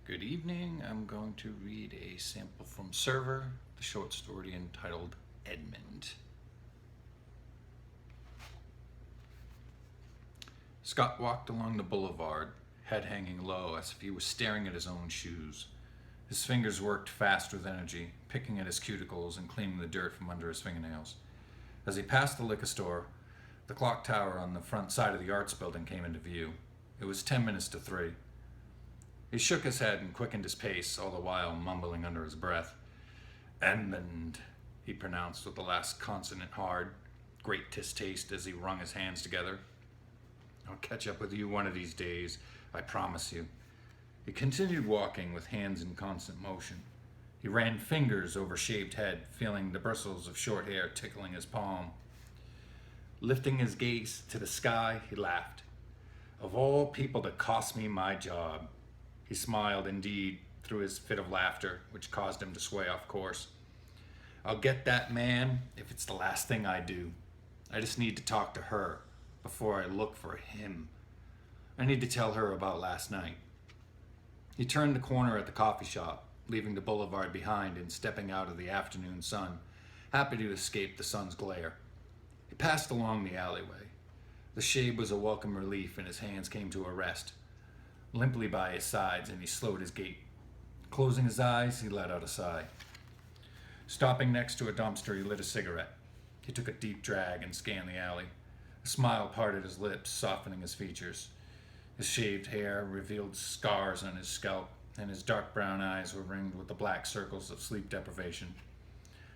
Good evening. I'm going to read a sample from Server, the short story entitled Edmund. Scott walked along the boulevard, head hanging low as if he was staring at his own shoes. His fingers worked fast with energy, picking at his cuticles and cleaning the dirt from under his fingernails. As he passed the liquor store, the clock tower on the front side of the arts building came into view. It was 10 minutes to 3. He shook his head and quickened his pace, all the while mumbling under his breath. Edmund, he pronounced with the last consonant hard, great distaste as he wrung his hands together. I'll catch up with you one of these days, I promise you. He continued walking with hands in constant motion. He ran fingers over shaved head, feeling the bristles of short hair tickling his palm. Lifting his gaze to the sky, he laughed. Of all people to cost me my job. He smiled, indeed, through his fit of laughter, which caused him to sway off course. I'll get that man if it's the last thing I do. I just need to talk to her before I look for him. I need to tell her about last night. He turned the corner at the coffee shop, leaving the boulevard behind and stepping out of the afternoon sun, happy to escape the sun's glare. He passed along the alleyway. The shade was a welcome relief and his hands came to a rest, limply by his sides, and he slowed his gait. Closing his eyes, he let out a sigh. Stopping next to a dumpster, he lit a cigarette. He took a deep drag and scanned the alley. A smile parted his lips, softening his features. His shaved hair revealed scars on his scalp, and his dark brown eyes were ringed with the black circles of sleep deprivation.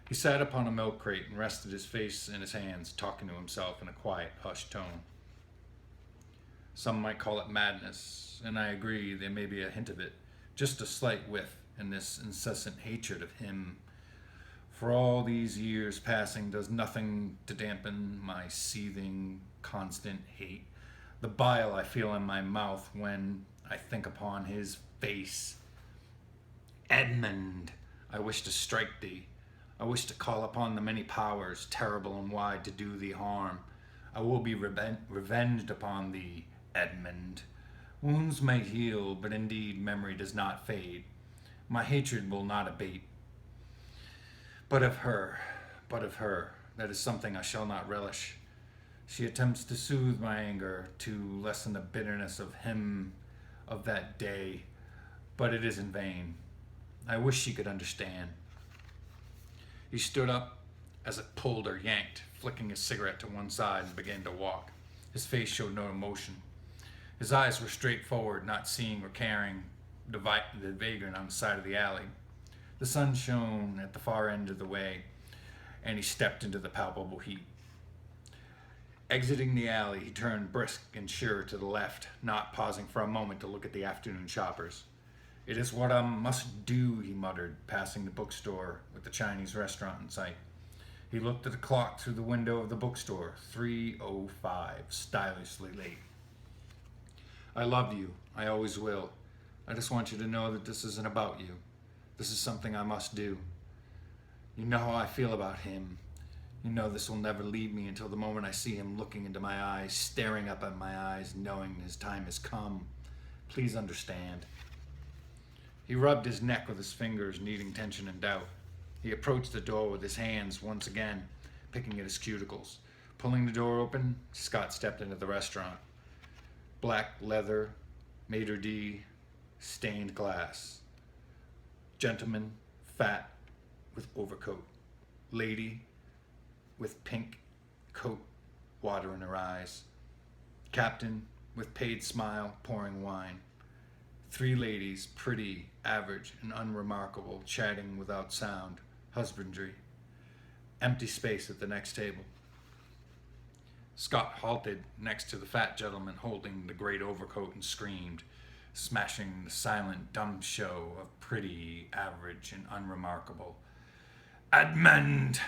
He sat upon a milk crate and rested his face in his hands, talking to himself in a quiet, hushed tone. Some might call it madness, and I agree there may be a hint of it, just a slight whiff in this incessant hatred of him. For all these years passing does nothing to dampen my seething, constant hate, the bile I feel in my mouth when I think upon his face. Edmund, I wish to strike thee. I wish to call upon the many powers, terrible and wide, to do thee harm. I will be revenged upon thee, Edmund. Wounds may heal, but indeed memory does not fade. My hatred will not abate. But of her, that is something I shall not relish. She attempts to soothe my anger, to lessen the bitterness of him, of that day, but it is in vain. I wish she could understand. He stood up as it pulled or yanked, flicking his cigarette to one side, and began to walk. His face showed no emotion. His eyes were straightforward, not seeing or caring the vagrant on the side of the alley. The sun shone at the far end of the way, and he stepped into the palpable heat. Exiting the alley, he turned brisk and sure to the left, not pausing for a moment to look at the afternoon shoppers. It is what I must do, he muttered, passing the bookstore with the Chinese restaurant in sight. He looked at the clock through the window of the bookstore, 3:05, stylishly late. I love you. I always will. I just want you to know that this isn't about you. This is something I must do. You know how I feel about him. You know this will never leave me until the moment I see him looking into my eyes, staring up at my eyes, knowing his time has come. Please understand. He rubbed his neck with his fingers, needing tension and doubt. He approached the door with his hands once again, picking at his cuticles. Pulling the door open, Scott stepped into the restaurant. Black leather, maitre d', stained glass. Gentleman, fat, with overcoat. Lady, with pink coat, water in her eyes. Captain, with paid smile, pouring wine. 3 ladies, pretty, average, and unremarkable, chatting without sound. Husbandry. Empty space at the next table. Scott halted next to the fat gentleman holding the great overcoat and screamed, smashing the silent, dumb show of pretty, average, and unremarkable. Edmund!